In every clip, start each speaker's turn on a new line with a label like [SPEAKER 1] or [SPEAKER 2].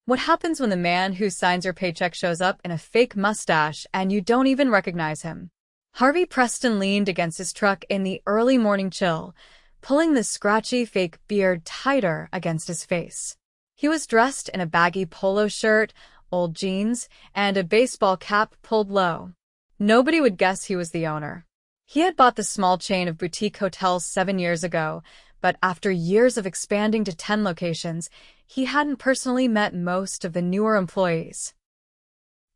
[SPEAKER 1] What happens when the man who signs your paycheck shows up in a fake mustache and you don't even recognize him? Harvey Preston leaned against his truck in the early morning chill, pulling the scratchy fake beard tighter against his face. He was dressed in a baggy polo shirt, old jeans, and a baseball cap pulled low. Nobody would guess he was the owner. He had bought the small chain of boutique hotels 7 years ago, but after years of expanding to 10 locations, he hadn't personally met most of the newer employees.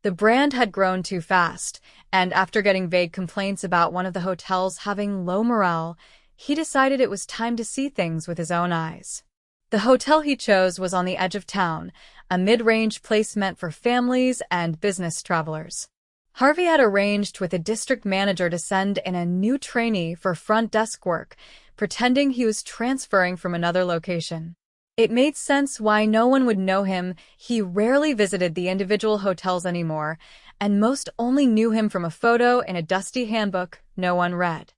[SPEAKER 1] The brand had grown too fast, and after getting vague complaints about one of the hotels having low morale, he decided it was time to see things with his own eyes. The hotel he chose was on the edge of town, a mid-range place meant for families and business travelers. Harvey had arranged with a district manager to send in a new trainee for front desk work, pretending he was transferring from another location. It made sense why no one would know him. He rarely visited the individual hotels anymore, and most only knew him from a photo in a dusty handbook no one read.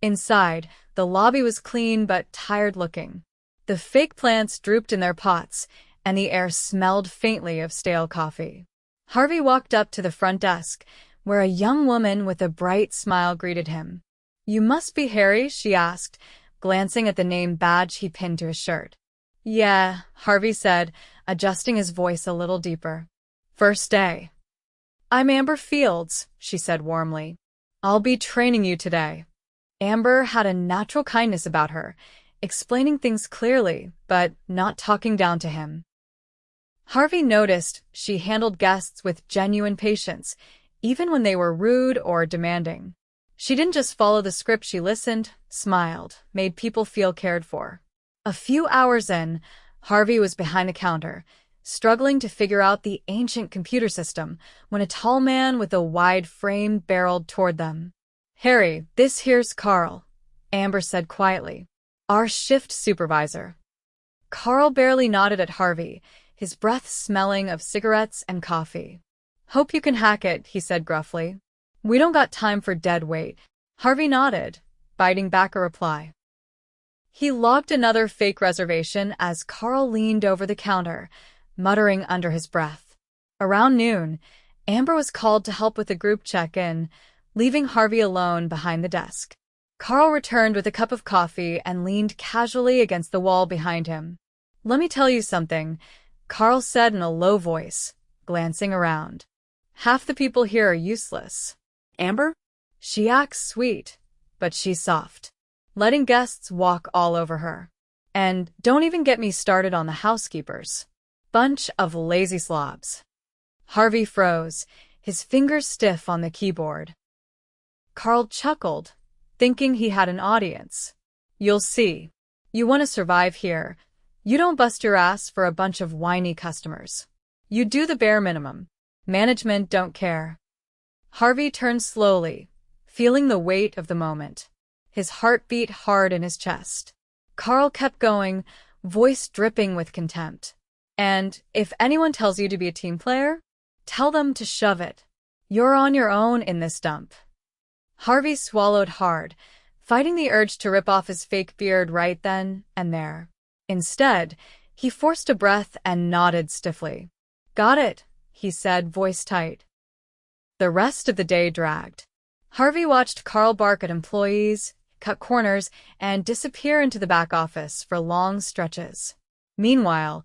[SPEAKER 1] Inside, the lobby was clean but tired-looking. The fake plants drooped in their pots, and the air smelled faintly of stale coffee. Harvey walked up to the front desk, where a young woman with a bright smile greeted him. "You must be Harry?" she asked, glancing at the name badge he pinned to his shirt. "Yeah," Harvey said, adjusting his voice a little deeper. "First day." "I'm Amber Fields," she said warmly. "I'll be training you today." Amber had a natural kindness about her, explaining things clearly, but not talking down to him. Harvey noticed she handled guests with genuine patience, even when they were rude or demanding. She didn't just follow the script, she listened, smiled, made people feel cared for. A few hours in, Harvey was behind the counter, struggling to figure out the ancient computer system, when a tall man with a wide frame barreled toward them. "Harry, this here's Carl," Amber said quietly. "Our shift supervisor." Carl barely nodded at Harvey, his breath smelling of cigarettes and coffee. "Hope you can hack it," he said gruffly. "We don't got time for dead weight." Harvey nodded, biting back a reply. He logged another fake reservation as Carl leaned over the counter, muttering under his breath. Around noon, Amber was called to help with a group check-in, leaving Harvey alone behind the desk. Carl returned with a cup of coffee and leaned casually against the wall behind him. "Let me tell you something," Carl said in a low voice, glancing around. "Half the people here are useless."
[SPEAKER 2] Amber?
[SPEAKER 1] She acts sweet, but she's soft, letting guests walk all over her. And don't even get me started on the housekeepers. Bunch of lazy slobs. Harvey froze, his fingers stiff on the keyboard. Carl chuckled, thinking he had an audience. "You'll see. You want to survive here. You don't bust your ass for a bunch of whiny customers. You do the bare minimum. Management don't care." Harvey turned slowly, feeling the weight of the moment. His heart beat hard in his chest. Carl kept going, voice dripping with contempt. "And if anyone tells you to be a team player, tell them to shove it. You're on your own in this dump." Harvey swallowed hard, fighting the urge to rip off his fake beard right then and there. Instead, he forced a breath and nodded stiffly. "Got it," he said, voice tight. The rest of the day dragged. Harvey watched Carl bark at employees, cut corners, and disappear into the back office for long stretches. Meanwhile,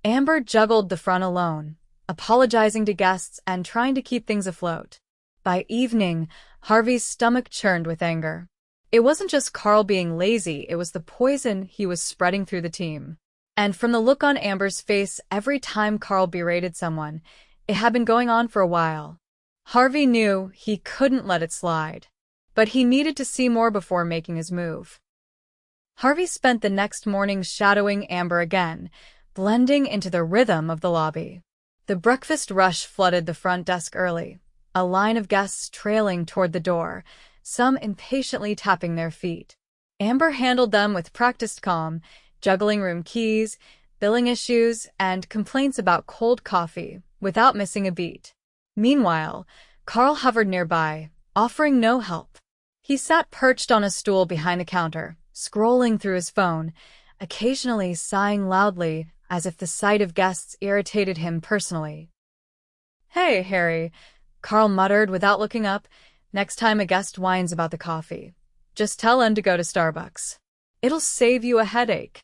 [SPEAKER 1] Amber juggled the front alone, apologizing to guests and trying to keep things afloat. By evening, Harvey's stomach churned with anger. It wasn't just Carl being lazy, it was the poison he was spreading through the team. And from the look on Amber's face every time Carl berated someone, it had been going on for a while. Harvey knew he couldn't let it slide, but he needed to see more before making his move. Harvey spent the next morning shadowing Amber again, blending into the rhythm of the lobby. The breakfast rush flooded the front desk early, a line of guests trailing toward the door, some impatiently tapping their feet. Amber handled them with practiced calm, juggling room keys, billing issues, and complaints about cold coffee without missing a beat. Meanwhile, Carl hovered nearby, offering no help. He sat perched on a stool behind the counter, scrolling through his phone, occasionally sighing loudly as if the sight of guests irritated him personally. "Hey, Harry," Carl muttered without looking up. "Next time a guest whines about the coffee, just tell him to go to Starbucks. It'll save you a headache."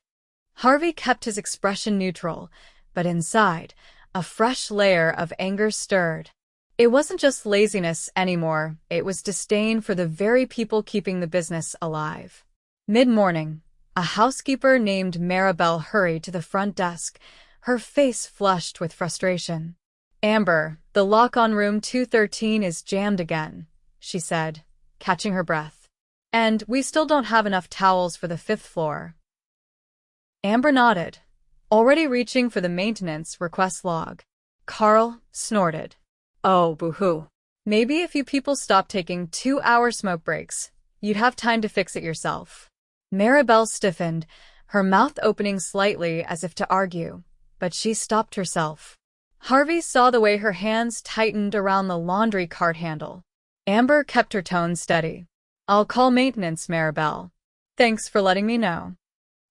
[SPEAKER 1] Harvey kept his expression neutral, but inside, a fresh layer of anger stirred. It wasn't just laziness anymore, it was disdain for the very people keeping the business alive. Mid-morning, a housekeeper named Maribel hurried to the front desk, her face flushed with frustration. "Amber, the lock on room 213 is jammed again," she said, catching her breath. "And we still don't have enough towels for the 5th floor." Amber nodded, already reaching for the maintenance request log. Carl snorted. "Oh, boo-hoo. Maybe if you people stop taking 2-hour smoke breaks, you'd have time to fix it yourself." Maribel stiffened, her mouth opening slightly as if to argue, but she stopped herself. Harvey saw the way her hands tightened around the laundry cart handle. Amber kept her tone steady. "I'll call maintenance, Maribel. Thanks for letting me know."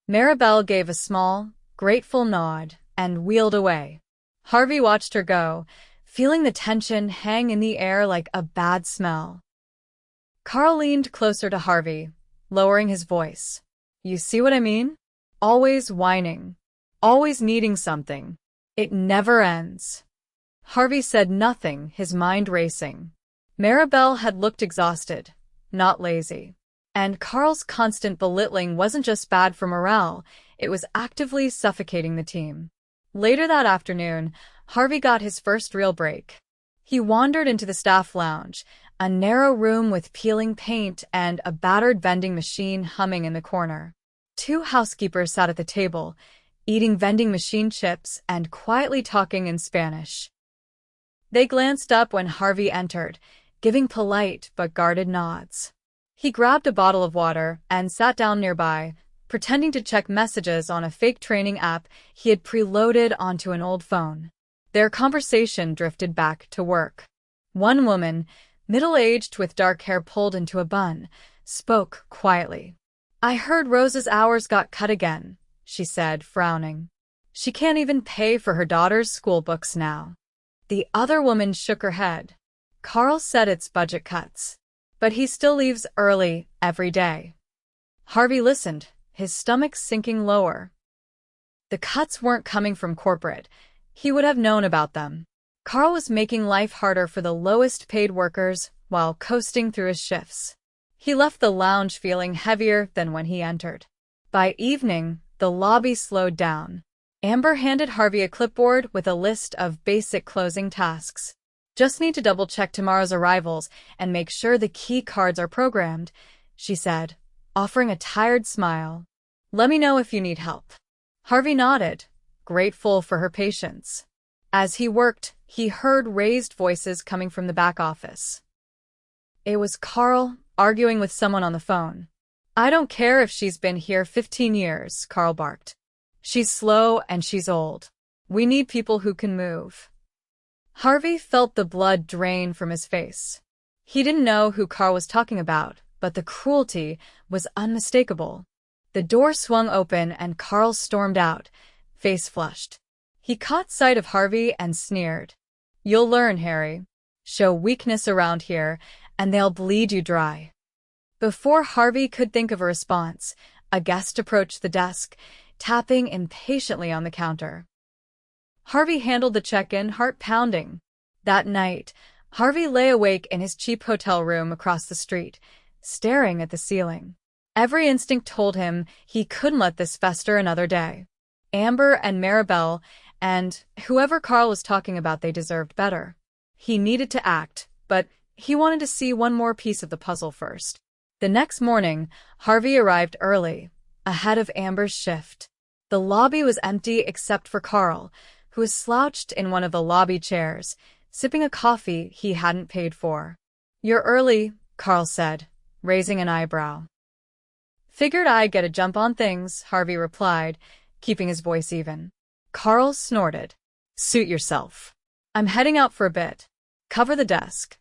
[SPEAKER 1] Maribel gave a small, grateful nod and wheeled away. Harvey watched her go, feeling the tension hang in the air like a bad smell. Carl leaned closer to Harvey, lowering his voice. "You see what I mean? Always whining. Always needing something. It never ends." Harvey said nothing, his mind racing. Maribel had looked exhausted, not lazy. And Carl's constant belittling wasn't just bad for morale, it was actively suffocating the team. Later that afternoon, Harvey got his first real break. He wandered into the staff lounge, a narrow room with peeling paint and a battered vending machine humming in the corner. 2 housekeepers sat at the table, eating vending machine chips and quietly talking in Spanish. They glanced up when Harvey entered, giving polite but guarded nods. He grabbed a bottle of water and sat down nearby, pretending to check messages on a fake training app he had preloaded onto an old phone. Their conversation drifted back to work. One woman, middle-aged with dark hair pulled into a bun, spoke quietly. "I heard Rose's hours got cut again," she said, frowning. "She can't even pay for her daughter's school books now." The other woman shook her head. "Carl said it's budget cuts. But he still leaves early every day." Harvey listened, his stomach sinking lower. The cuts weren't coming from corporate. He would have known about them. Carl was making life harder for the lowest-paid workers while coasting through his shifts. He left the lounge feeling heavier than when he entered. By evening, the lobby slowed down. Amber handed Harvey a clipboard with a list of basic closing tasks. "Just need to double-check tomorrow's arrivals and make sure the key cards are programmed," she said, offering a tired smile. "Let me know if you need help." Harvey nodded, grateful for her patience. As he worked, he heard raised voices coming from the back office. It was Carl, arguing with someone on the phone. "I don't care if she's been here 15 years, Carl barked. "She's slow and she's old. We need people who can move." Harvey felt the blood drain from his face. He didn't know who Carl was talking about, but the cruelty was unmistakable. The door swung open and Carl stormed out, face flushed. He caught sight of Harvey and sneered. "You'll learn, Harry. Show weakness around here, and they'll bleed you dry." Before Harvey could think of a response, a guest approached the desk, tapping impatiently on the counter. Harvey handled the check-in, heart pounding. That night, Harvey lay awake in his cheap hotel room across the street, staring at the ceiling. Every instinct told him he couldn't let this fester another day. Amber and Maribel, and whoever Carl was talking about, they deserved better. He needed to act, but he wanted to see one more piece of the puzzle first. The next morning, Harvey arrived early, ahead of Amber's shift. The lobby was empty except for Carl, who was slouched in one of the lobby chairs, sipping a coffee he hadn't paid for. "You're early," Carl said, raising an eyebrow. "Figured I'd get a jump on things," Harvey replied, keeping his voice even. Carl snorted. "Suit yourself. I'm heading out for a bit. Cover the desk."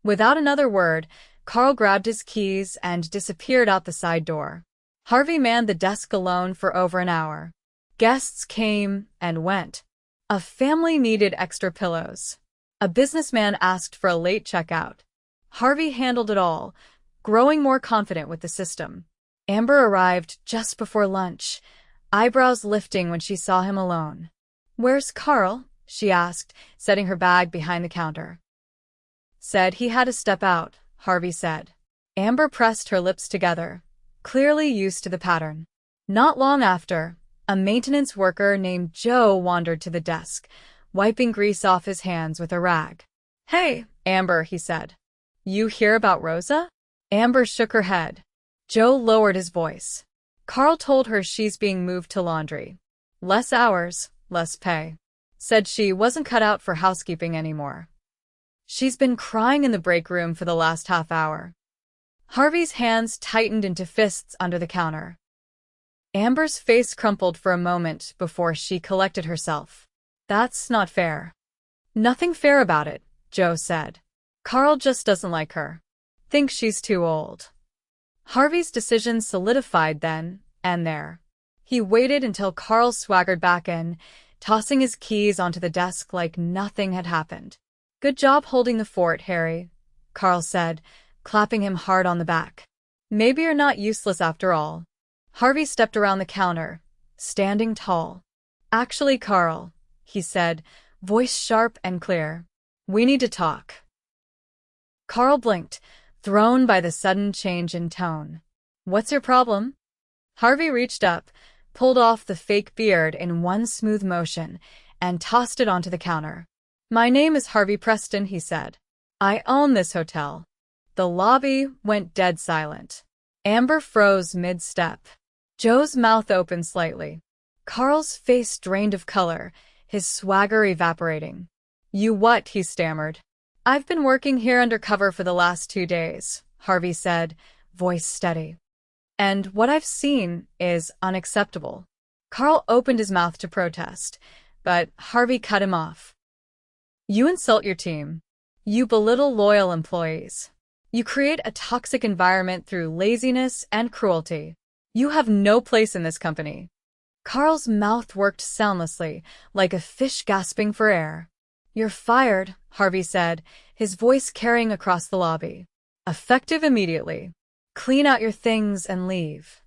[SPEAKER 1] Without another word, Carl grabbed his keys and disappeared out the side door. Harvey manned the desk alone for over an hour. Guests came and went. A family needed extra pillows. A businessman asked for a late checkout. Harvey handled it all, growing more confident with the system. Amber arrived just before lunch, eyebrows lifting when she saw him alone. "Where's Carl?" she asked, setting her bag behind the counter. "Said he had to step out," Harvey said. Amber pressed her lips together, clearly used to the pattern. Not long after, a maintenance worker named Joe wandered to the desk, wiping grease off his hands with a rag. "Hey, Amber," he said. "You hear about Rosa?" Amber shook her head. Joe lowered his voice. "Carl told her she's being moved to laundry. Less hours, less pay. Said she wasn't cut out for housekeeping anymore. She's been crying in the break room for the last half hour." Harvey's hands tightened into fists under the counter. Amber's face crumpled for a moment before she collected herself. "That's not fair." "Nothing fair about it," Joe said. "Carl just doesn't like her. Thinks she's too old." Harvey's decision solidified then and there. He waited until Carl swaggered back in, tossing his keys onto the desk like nothing had happened. "Good job holding the fort, Harry," Carl said, clapping him hard on the back. "Maybe you're not useless after all." Harvey stepped around the counter, standing tall. "Actually, Carl," he said, voice sharp and clear, "we need to talk." Carl blinked, thrown by the sudden change in tone. "What's your problem?" Harvey reached up, pulled off the fake beard in one smooth motion, and tossed it onto the counter. "My name is Harvey Preston," he said. "I own this hotel." The lobby went dead silent. Amber froze mid-step. Joe's mouth opened slightly. Carl's face drained of color, his swagger evaporating. "You what?" he stammered. "I've been working here undercover for the last 2 days," Harvey said, voice steady. "And what I've seen is unacceptable." Carl opened his mouth to protest, but Harvey cut him off. "You insult your team. You belittle loyal employees. You create a toxic environment through laziness and cruelty. You have no place in this company." Carl's mouth worked soundlessly, like a fish gasping for air. "You're fired," Harvey said, his voice carrying across the lobby. "Effective immediately. Clean out your things and leave."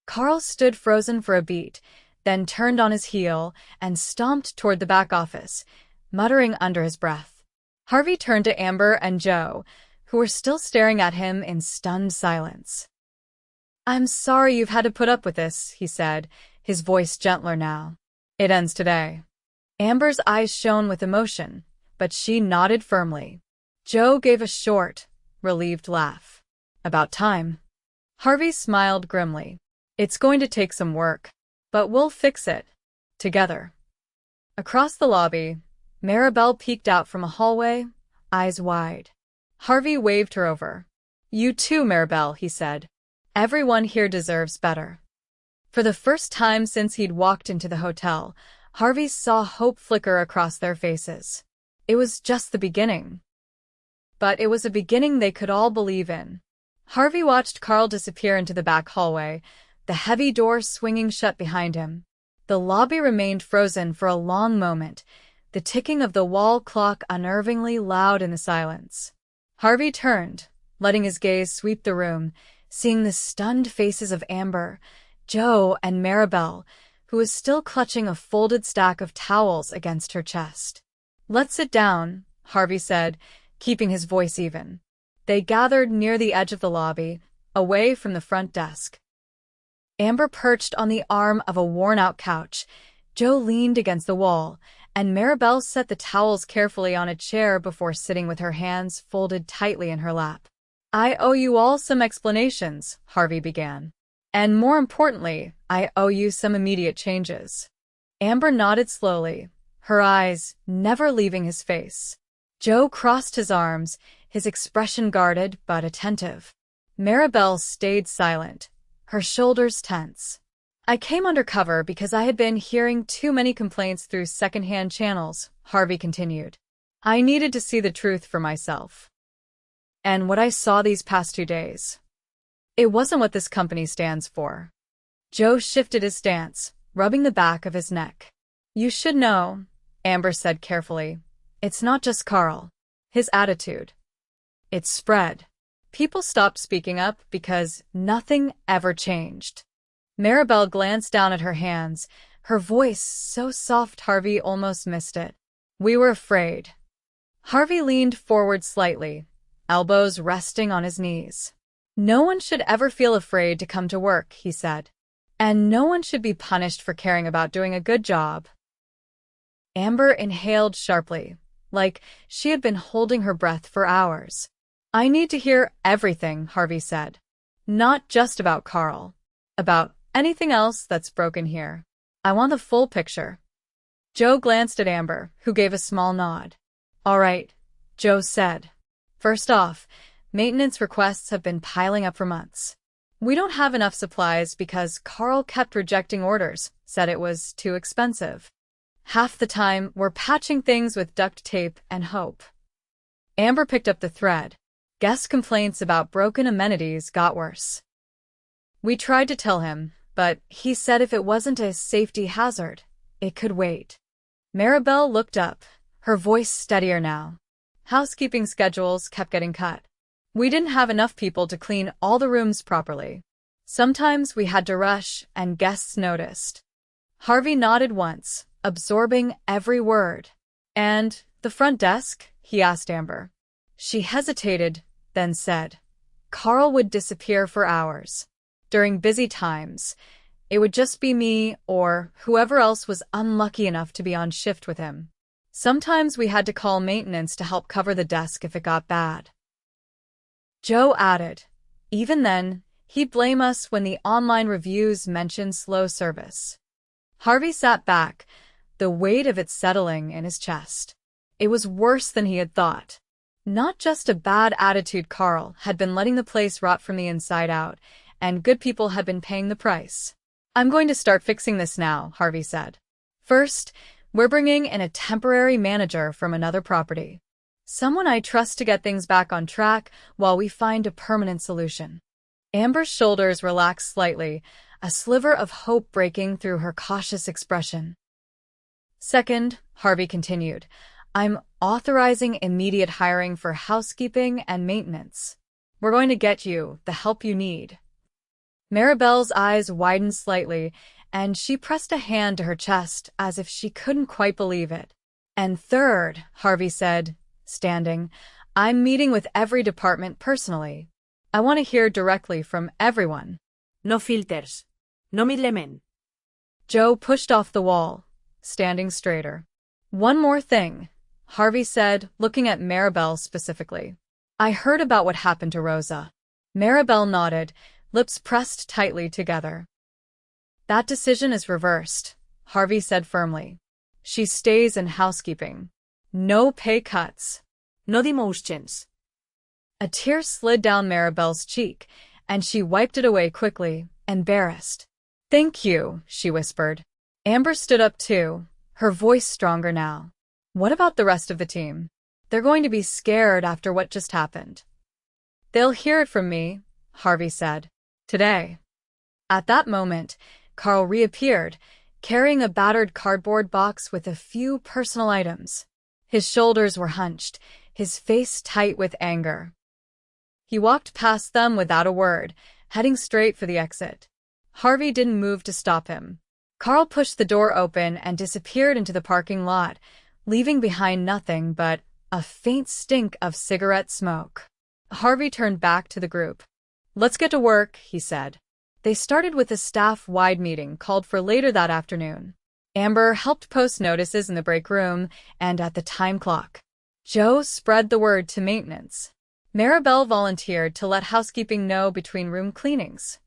[SPEAKER 1] Carl stood frozen for a beat, then turned on his heel and stomped toward the back office, muttering under his breath. Harvey turned to Amber and Joe, who were still staring at him in stunned silence. "I'm sorry you've had to put up with this," he said, his voice gentler now. "It ends today." Amber's eyes shone with emotion, but she nodded firmly. Joe gave a short, relieved laugh. "About time." Harvey smiled grimly. "It's going to take some work, but we'll fix it. Together." Across the lobby, Maribel peeked out from a hallway, eyes wide. Harvey waved her over. "You too, Maribel," he said. "Everyone here deserves better." For the first time since he'd walked into the hotel, Harvey saw hope flicker across their faces. It was just the beginning. But it was a beginning they could all believe in. Harvey watched Carl disappear into the back hallway, the heavy door swinging shut behind him. The lobby remained frozen for a long moment, the ticking of the wall clock unnervingly loud in the silence. Harvey turned, letting his gaze sweep the room, seeing the stunned faces of Amber, Joe, and Maribel, who was still clutching a folded stack of towels against her chest. "Let's sit down," Harvey said, keeping his voice even. They gathered near the edge of the lobby, away from the front desk. Amber perched on the arm of a worn-out couch, Joe leaned against the wall, and Maribel set the towels carefully on a chair before sitting with her hands folded tightly in her lap. "I owe you all some explanations," Harvey began. "And more importantly, I owe you some immediate changes." Amber nodded slowly, her eyes never leaving his face. Joe crossed his arms, his expression guarded but attentive. Maribel stayed silent, her shoulders tense. "I came undercover because I had been hearing too many complaints through secondhand channels," Harvey continued. "I needed to see the truth for myself. And what I saw these past 2 days, it wasn't what this company stands for." Joe shifted his stance, rubbing the back of his neck. You should know, Amber said carefully. It's not just Carl. His attitude. It spread. People stopped speaking up because nothing ever changed. Maribel glanced down at her hands, her voice so soft Harvey almost missed it. We were afraid. Harvey leaned forward slightly, elbows resting on his knees. No one should ever feel afraid to come to work, he said. And no one should be punished for caring about doing a good job. Amber inhaled sharply, like she had been holding her breath for hours. I need to hear everything, Harvey said. Not just about Carl. About anything else that's broken here. I want the full picture. Joe glanced at Amber, who gave a small nod. All right, Joe said. First off, maintenance requests have been piling up for months. We don't have enough supplies because Carl kept rejecting orders, said it was too expensive. Half the time, we're patching things with duct tape and hope. Amber picked up the thread. Guest complaints about broken amenities got worse. We tried to tell him, but he said if it wasn't a safety hazard, it could wait. Maribel looked up, her voice steadier now. Housekeeping schedules kept getting cut. We didn't have enough people to clean all the rooms properly. Sometimes we had to rush, and guests noticed. Harvey nodded once, absorbing every word. And the front desk? He asked Amber. She hesitated, then said, Carl would disappear for hours. During busy times, it would just be me or whoever else was unlucky enough to be on shift with him. Sometimes we had to call maintenance to help cover the desk if it got bad. Joe added, even then, he'd blame us when the online reviews mentioned slow service. Harvey sat back, the weight of it settling in his chest. It was worse than he had thought. Not just a bad attitude, Carl had been letting the place rot from the inside out, and good people had been paying the price. I'm going to start fixing this now, Harvey said. First, we're bringing in a temporary manager from another property. Someone I trust to get things back on track while we find a permanent solution. Amber's shoulders relaxed slightly, a sliver of hope breaking through her cautious expression. Second, Harvey continued, I'm authorizing immediate hiring for housekeeping and maintenance. We're going to get you the help you need. Maribel's eyes widened slightly, and she pressed a hand to her chest as if she couldn't quite believe it. And third, Harvey said, standing, I'm meeting with every department personally. I want to hear directly from everyone.
[SPEAKER 2] No filters. No middlemen.
[SPEAKER 1] Joe pushed off the wall, standing straighter. One more thing, Harvey said, looking at Maribel specifically. I heard about what happened to Rosa. Maribel nodded, lips pressed tightly together. That decision is reversed, Harvey said firmly. She stays in housekeeping. No pay cuts.
[SPEAKER 2] No demotions.
[SPEAKER 1] A tear slid down Maribel's cheek, and she wiped it away quickly, embarrassed. Thank you, she whispered. Amber stood up too, her voice stronger now. What about the rest of the team? They're going to be scared after what just happened. They'll hear it from me, Harvey said. Today. At that moment, Carl reappeared, carrying a battered cardboard box with a few personal items. His shoulders were hunched, his face tight with anger. He walked past them without a word, heading straight for the exit. Harvey didn't move to stop him. Carl pushed the door open and disappeared into the parking lot, leaving behind nothing but a faint stink of cigarette smoke. Harvey turned back to the group. Let's get to work, he said. They started with a staff-wide meeting called for later that afternoon. Amber helped post notices in the break room and at the time clock. Joe spread the word to maintenance. Maribel volunteered to let housekeeping know between room cleanings.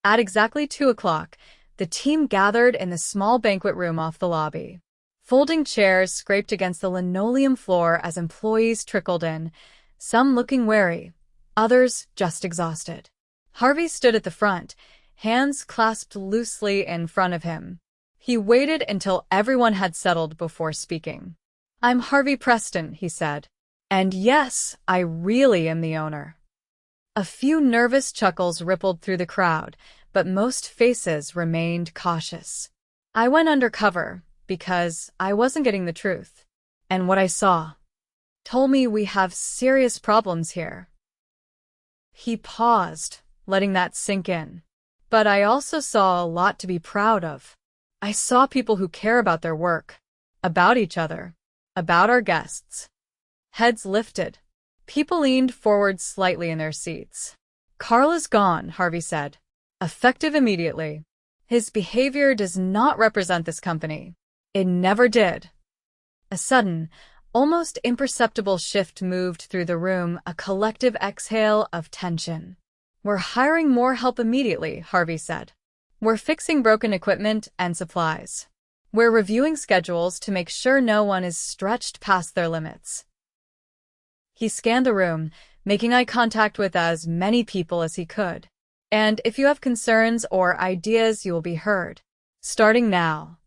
[SPEAKER 1] At exactly 2 o'clock, the team gathered in the small banquet room off the lobby. Folding chairs scraped against the linoleum floor as employees trickled in, some looking wary, others just exhausted. Harvey stood at the front, hands clasped loosely in front of him. He waited until everyone had settled before speaking. I'm Harvey Preston, he said. And yes, I really am the owner. A few nervous chuckles rippled through the crowd, but most faces remained cautious. I went undercover because I wasn't getting the truth. And what I saw told me we have serious problems here. He paused, letting that sink in. But I also saw a lot to be proud of. I saw people who care about their work, about each other, about our guests. Heads lifted. People leaned forward slightly in their seats. Carl is gone, Harvey said, effective immediately. His behavior does not represent this company. It never did. A sudden, almost imperceptible shift moved through the room, a collective exhale of tension. We're hiring more help immediately, Harvey said. We're fixing broken equipment and supplies. We're reviewing schedules to make sure no one is stretched past their limits. He scanned the room, making eye contact with as many people as he could. And if you have concerns or ideas, you will be heard. Starting now.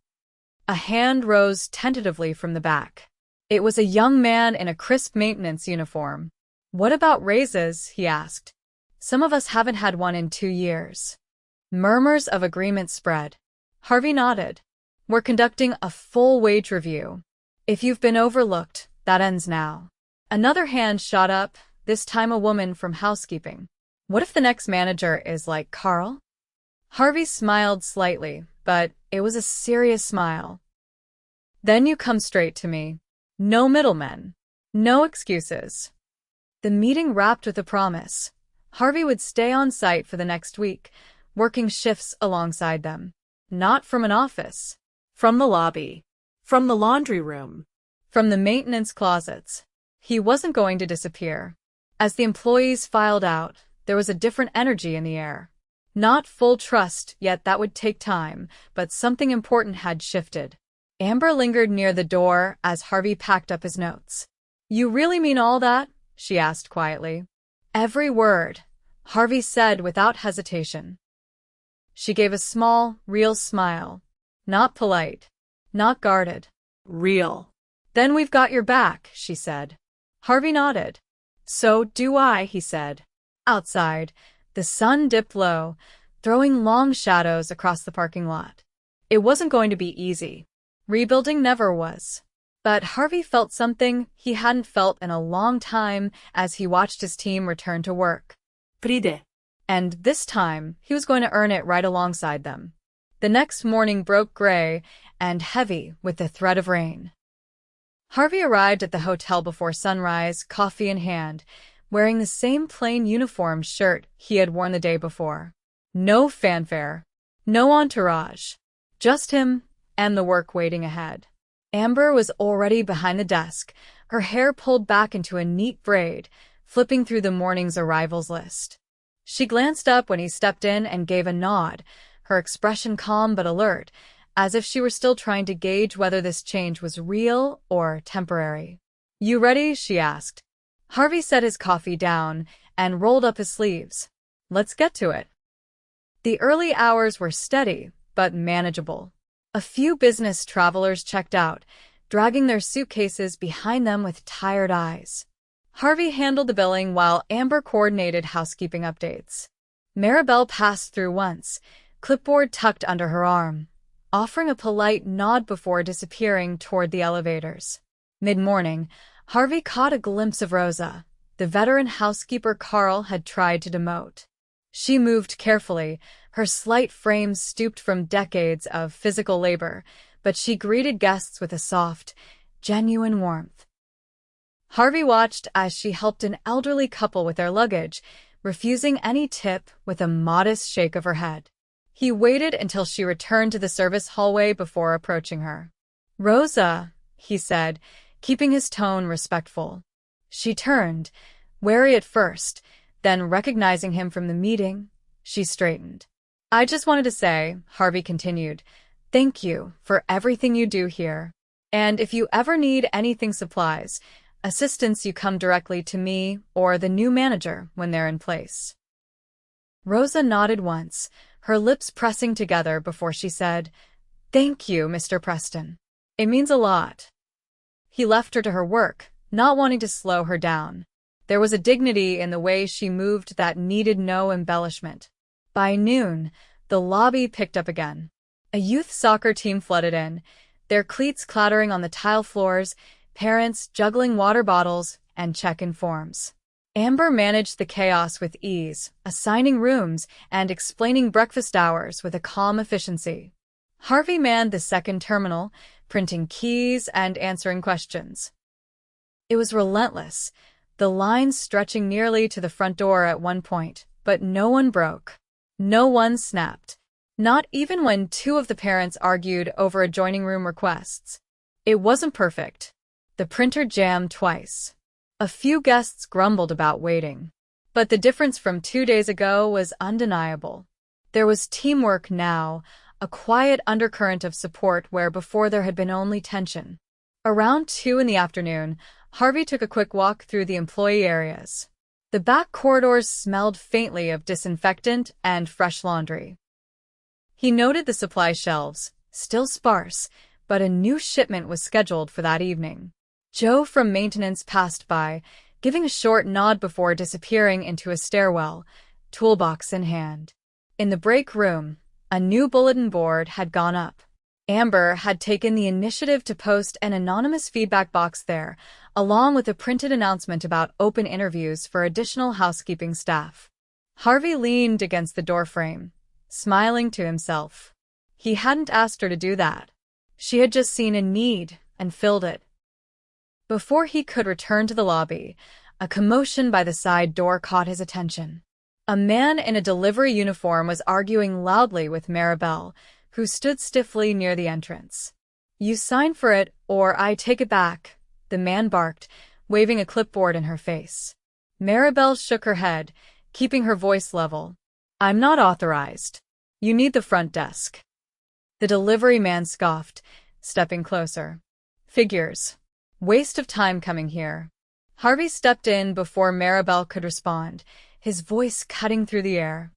[SPEAKER 1] A hand rose tentatively from the back. It was a young man in a crisp maintenance uniform. What about raises? He asked. Some of us haven't had one in 2 years. Murmurs of agreement spread. Harvey nodded. We're conducting a full wage review. If you've been overlooked, that ends now. Another hand shot up, this time a woman from housekeeping. What if the next manager is like Carl? Harvey smiled slightly, but it was a serious smile. Then you come straight to me. No middlemen. No excuses. The meeting wrapped with a promise. Harvey would stay on site for the next week, working shifts alongside them. Not from an office.
[SPEAKER 2] From the lobby. From the laundry room.
[SPEAKER 1] From the maintenance closets. He wasn't going to disappear. As the employees filed out, there was a different energy in the air. Not full trust, yet that would take time, but something important had shifted. Amber lingered near the door as Harvey packed up his notes. You really mean all that? She asked quietly. Every word, Harvey said without hesitation. She gave a small, real smile. Not polite. Not guarded.
[SPEAKER 2] Real.
[SPEAKER 1] Then we've got your back, she said. Harvey nodded. So do I, he said. Outside, the sun dipped low, throwing long shadows across the parking lot. It wasn't going to be easy. Rebuilding never was. But Harvey felt something he hadn't felt in a long time as he watched his team return to work.
[SPEAKER 2] Pride.
[SPEAKER 1] And this time, he was going to earn it right alongside them. The next morning broke gray and heavy with the threat of rain. Harvey arrived at the hotel before sunrise, coffee in hand, wearing the same plain uniform shirt he had worn the day before. No fanfare. No entourage. Just him and the work waiting ahead. Amber was already behind the desk, her hair pulled back into a neat braid, flipping through the morning's arrivals list. She glanced up when he stepped in and gave a nod, her expression calm but alert, as if she were still trying to gauge whether this change was real or temporary. You ready? She asked. Harvey set his coffee down and rolled up his sleeves. Let's get to it. The early hours were steady, but manageable. A few business travelers checked out, dragging their suitcases behind them with tired eyes. Harvey handled the billing while Amber coordinated housekeeping updates. Maribel passed through once, clipboard tucked under her arm, offering a polite nod before disappearing toward the elevators. Mid-morning, Harvey caught a glimpse of Rosa, the veteran housekeeper Carl had tried to demote. She moved carefully, her slight frame stooped from decades of physical labor, but she greeted guests with a soft, genuine warmth. Harvey watched as she helped an elderly couple with their luggage, refusing any tip with a modest shake of her head. He waited until she returned to the service hallway before approaching her. Rosa, he said, keeping his tone respectful. She turned, wary at first, then recognizing him from the meeting, she straightened. I just wanted to say, Harvey continued, thank you for everything you do here. And if you ever need anything supplies, assistance, you come directly to me or the new manager when they're in place. Rosa nodded once, her lips pressing together before she said, Thank you, Mr. Preston. It means a lot. He left her to her work, not wanting to slow her down. There was a dignity in the way she moved that needed no embellishment. By noon, the lobby picked up again. A youth soccer team flooded in, their cleats clattering on the tile floors, parents juggling water bottles and check-in forms. Amber managed the chaos with ease, assigning rooms and explaining breakfast hours with a calm efficiency. Harvey manned the second terminal, printing keys and answering questions. It was relentless, the lines stretching nearly to the front door at one point, but no one broke. No one snapped. Not even when two of the parents argued over adjoining room requests. It wasn't perfect. The printer jammed twice. A few guests grumbled about waiting. But the difference from 2 days ago was undeniable. There was teamwork now, a quiet undercurrent of support where before there had been only tension. Around 2 in the afternoon, Harvey took a quick walk through the employee areas. The back corridors smelled faintly of disinfectant and fresh laundry. He noted the supply shelves, still sparse, but a new shipment was scheduled for that evening. Joe from maintenance passed by, giving a short nod before disappearing into a stairwell, toolbox in hand. In the break room, a new bulletin board had gone up. Amber had taken the initiative to post an anonymous feedback box there, along with a printed announcement about open interviews for additional housekeeping staff. Harvey leaned against the doorframe, smiling to himself. He hadn't asked her to do that. She had just seen a need and filled it. Before he could return to the lobby, a commotion by the side door caught his attention. A man in a delivery uniform was arguing loudly with Maribel, who stood stiffly near the entrance. "You sign for it, or I take it back," the man barked, waving a clipboard in her face. Maribel shook her head, keeping her voice level. "I'm not authorized. You need the front desk." The delivery man scoffed, stepping closer. "Figures. Waste of time coming here." Harvey stepped in before Maribel could respond, his voice cutting through the air.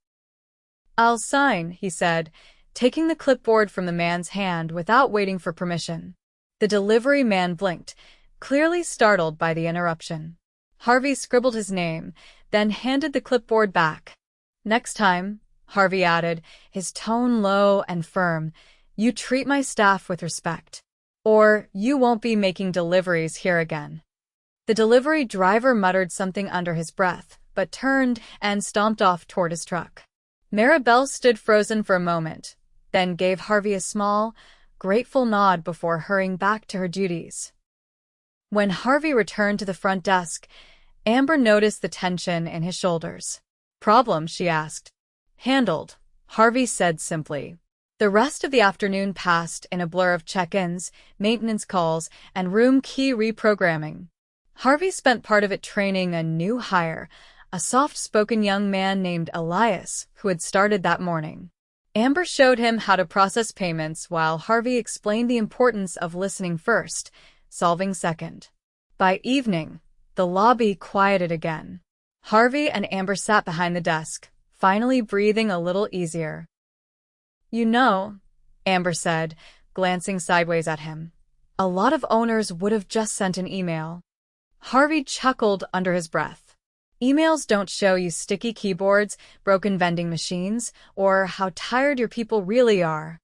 [SPEAKER 1] "I'll sign," he said, taking the clipboard from the man's hand without waiting for permission. The delivery man blinked, clearly startled by the interruption. Harvey scribbled his name, then handed the clipboard back. "Next time," Harvey added, his tone low and firm, "you treat my staff with respect. Or you won't be making deliveries here again." The delivery driver muttered something under his breath, but turned and stomped off toward his truck. Maribel stood frozen for a moment, then gave Harvey a small, grateful nod before hurrying back to her duties. When Harvey returned to the front desk, Amber noticed the tension in his shoulders. "Problem?" she asked. "Handled," Harvey said simply. The rest of the afternoon passed in a blur of check-ins, maintenance calls, and room key reprogramming. Harvey spent part of it training a new hire, a soft-spoken young man named Elias, who had started that morning. Amber showed him how to process payments while Harvey explained the importance of listening first, solving second. By evening, the lobby quieted again. Harvey and Amber sat behind the desk, finally breathing a little easier. "You know," Amber said, glancing sideways at him, "a lot of owners would have just sent an email." Harvey chuckled under his breath. "Emails don't show you sticky keyboards, broken vending machines, or how tired your people really are."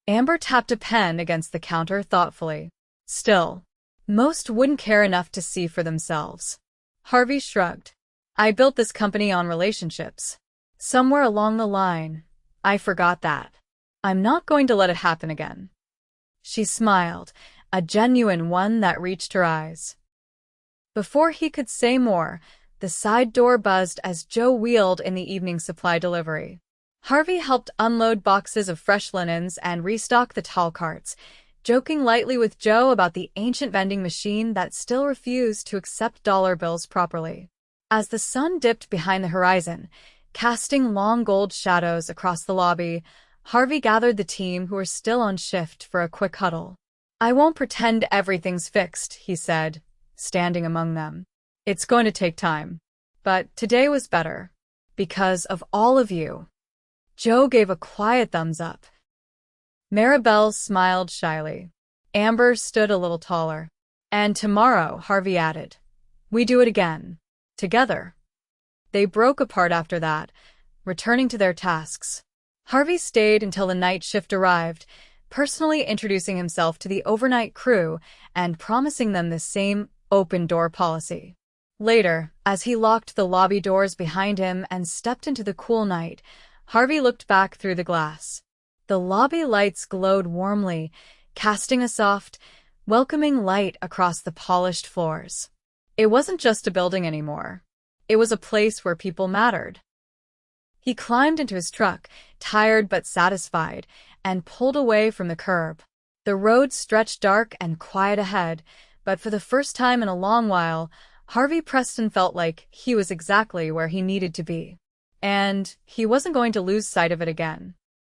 [SPEAKER 1] Amber tapped a pen against the counter thoughtfully. "Still, most wouldn't care enough to see for themselves." Harvey shrugged. "I built this company on relationships. Somewhere along the line, I forgot that. I'm not going to let it happen again." She smiled, a genuine one that reached her eyes. Before he could say more, the side door buzzed as Joe wheeled in the evening supply delivery. Harvey helped unload boxes of fresh linens and restock the tall carts, joking lightly with Joe about the ancient vending machine that still refused to accept dollar bills properly. As the sun dipped behind the horizon, casting long gold shadows across the lobby, Harvey gathered the team who were still on shift for a quick huddle. "I won't pretend everything's fixed," he said, standing among them. "It's going to take time. But today was better. Because of all of you." Joe gave a quiet thumbs up. Maribel smiled shyly. Amber stood a little taller. "And tomorrow," Harvey added, "we do it again. Together." They broke apart after that, returning to their tasks. Harvey stayed until the night shift arrived, personally introducing himself to the overnight crew and promising them the same open-door policy. Later, as he locked the lobby doors behind him and stepped into the cool night, Harvey looked back through the glass. The lobby lights glowed warmly, casting a soft, welcoming light across the polished floors. It wasn't just a building anymore. It was a place where people mattered. He climbed into his truck, tired but satisfied, and pulled away from the curb. The road stretched dark and quiet ahead, but for the first time in a long while, Harvey Preston felt like he was exactly where he needed to be. And he wasn't going to lose sight of it again.